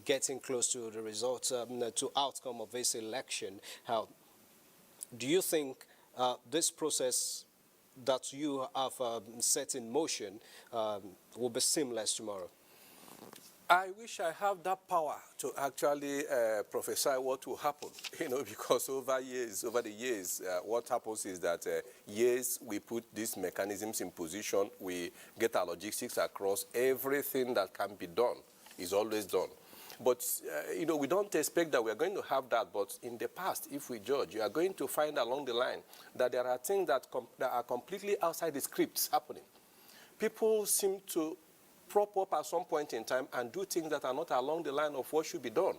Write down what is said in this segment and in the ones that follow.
getting close to the results, to outcome of this election. How do you think this process that you have set in motion will be seamless tomorrow? I wish I have that power to actually prophesy what will happen, because over the years, what happens is that, yes, we put these mechanisms in position, we get our logistics across, everything that can be done is always done. But, we don't expect that we're going to have that, but in the past, if we judge, you are going to find along the line that there are things that are completely outside the scripts happening. People seem to prop up at some point in time and do things that are not along the line of what should be done.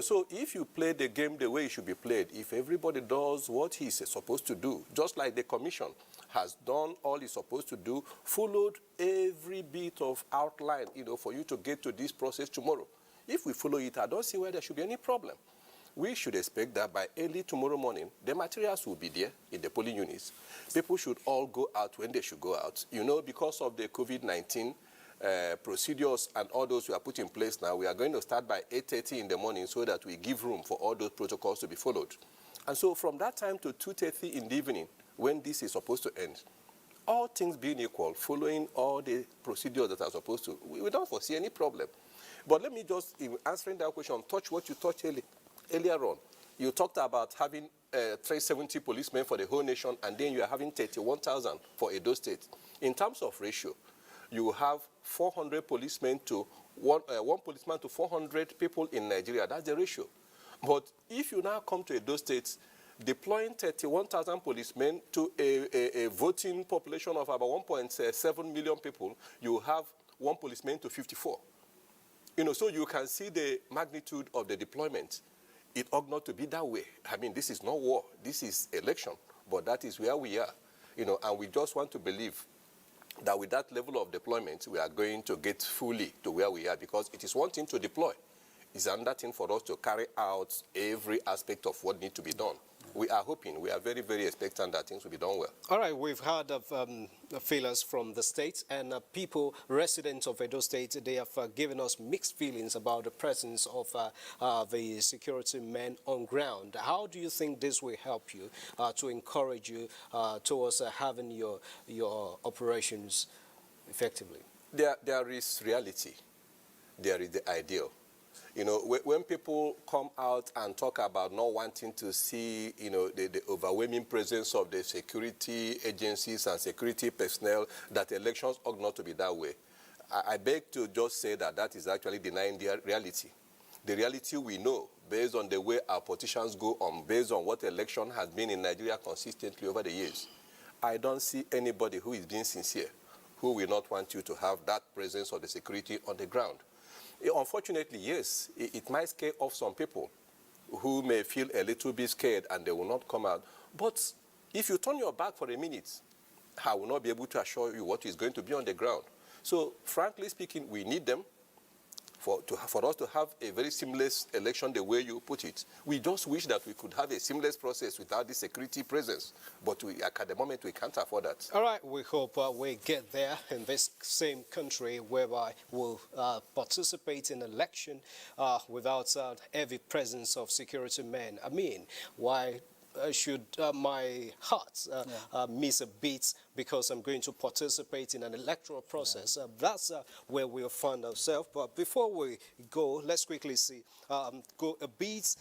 So if you play the game the way it should be played, if everybody does what he's supposed to do, just like the commission has done all it's supposed to do, followed every bit of outline, for you to get to this process tomorrow. If we follow it, I don't see where there should be any problem. We should expect that by early tomorrow morning, the materials will be there in the polling units. People should all go out when they should go out. Because of the COVID-19 procedures and all those we are put in place now, we are going to start by 8:30 in the morning so that we give room for all those protocols to be followed. And so from that time to 2:30 in the evening, when this is supposed to end, all things being equal, following all the procedures that are supposed to, we don't foresee any problem. But let me just, in answering that question, touch what you touched earlier on. You talked about having 370 policemen for the whole nation, and then you are having 31,000 for Edo State. In terms of ratio, you have 400 policemen to one policeman to 400 people in Nigeria. That's the ratio. But if you now come to Edo State, deploying 31,000 policemen to a voting population of about 1.7 million people, you have one policeman to 54. So you can see the magnitude of the deployment. It ought not to be that way. I mean, this is not war. This is election. But that is where we are. And we just want to believe that with that level of deployment, we are going to get fully to where we are, because it is one thing to deploy. It's another thing for us to carry out every aspect of what needs to be done. We are hoping, we are very, very expectant that things will be done well. All right, we've heard of feelers from the state, and people, residents of Edo State, they have given us mixed feelings about the presence of the security men on ground. How do you think this will help you to encourage you towards having your operations effectively? There is reality. There is the ideal. When people come out and talk about not wanting to see, the overwhelming presence of the security agencies and security personnel, that elections ought not to be that way. I beg to just say that that is actually denying the reality. The reality we know, based on the way our politicians go on, based on what election has been in Nigeria consistently over the years. I don't see anybody who is being sincere who will not want you to have that presence of the security on the ground. Unfortunately, yes, it might scare off some people who may feel a little bit scared and they will not come out. But if you turn your back for a minute, I will not be able to assure you what is going to be on the ground. So, frankly speaking, we need them for us to have a very seamless election the way you put it. We just wish that we could have a seamless process without the security presence. But at the moment, we can't afford that. All right, we hope we get there in this same country whereby we'll participate in election without heavy presence of security men. I mean, why should my heart miss a beat because I'm going to participate in an electoral process? That's where we'll find ourselves. But before we go, let's quickly see, go a bit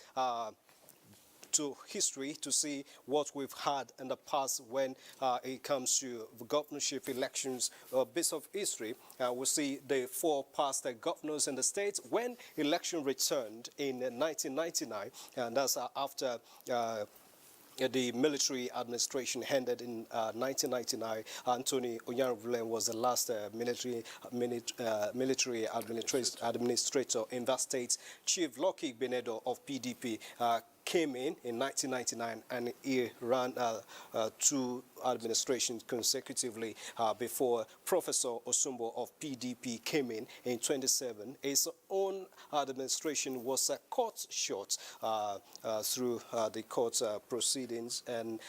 to history to see what we've had in the past when it comes to the governorship elections. Bits of history, we'll see the 4 past governors in the state when election returned in 1999, and that's after the military administration ended in 1999. Anthony Onyanvulen was the last military administrator in that state. Chief Lucky Benedo of PDP came in 1999, and he ran 2 administrations consecutively before Professor Osumbo of PDP came in 27. His own administration was cut short through the court proceedings, and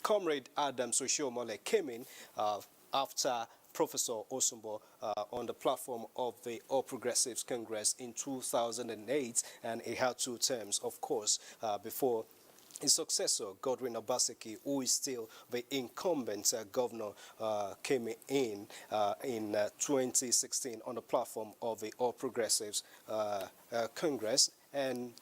Comrade Adam Oshiomhole came in after Professor Osumbo on the platform of the All Progressives Congress in 2008, and he had 2 terms, of course, before his successor, Godwin Obaseki, who is still the incumbent governor, came in 2016 on the platform of the All Progressives Congress. And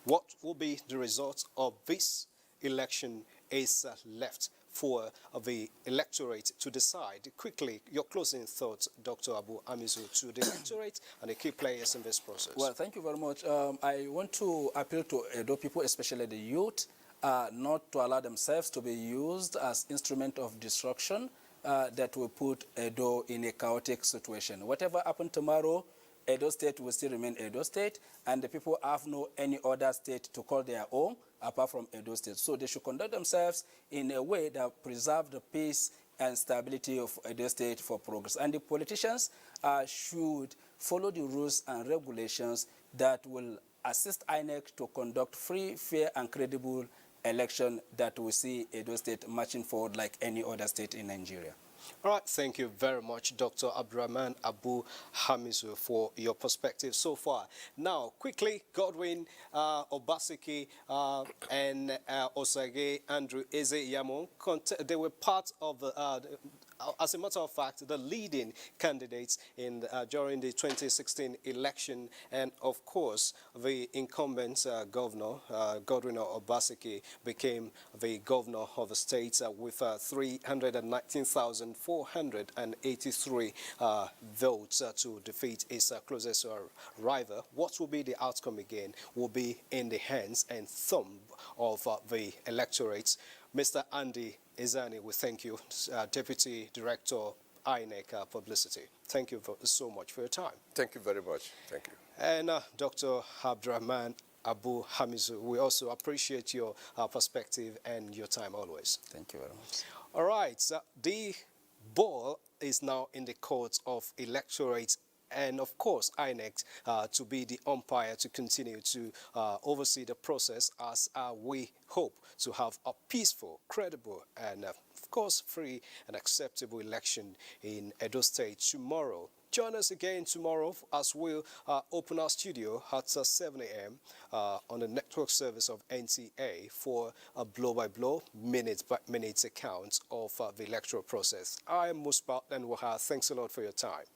what will be the result of this election is left for the electorate to decide. Quickly, your closing thoughts, Dr. Abu Amizu, to the electorate and the key players in this process. Well, thank you very much. I want to appeal to Edo people, especially the youth, not to allow themselves to be used as instrument of destruction that will put Edo in a chaotic situation. Whatever happened tomorrow, Edo State will still remain Edo State, and the people have no any other state to call their own apart from Edo State. So they should conduct themselves in a way that preserve the peace and stability of Edo State for progress. And the politicians should follow the rules and regulations that will assist INEC to conduct free, fair, and credible election that will see Edo State marching forward like any other state in Nigeria. All right, thank you very much, Dr. Abdurrahman Abu Hamizu, for your perspective so far. Now, quickly, Godwin Obaseki and Osage Andrew Eze Yamon, they were part of the as a matter of fact, the leading candidates in during the 2016 election, and of course, the incumbent governor, Godwin Obaseki, became the governor of the state with 319,483 votes to defeat his closest rival. What will be the outcome again will be in the hands and thumb of the electorate. Mr. Andy Izani, we thank you, Deputy Director, INEC Publicity. Thank you so much for your time. Thank you very much. Thank you. And Dr. Abdurrahman Abu Hamizu, we also appreciate your perspective and your time always. Thank you very much. All right, the ball is now in the court of electorate, and of course INEC to be the umpire to continue to oversee the process as we hope to have a peaceful, credible, and of course free and acceptable election in Edo State tomorrow. Join us again tomorrow as we'll open our studio at 7 a.m. On the network service of NTA for a blow-by-blow, minute-by-minute account of the electoral process. I am Musbat and Waha. Thanks a lot for your time.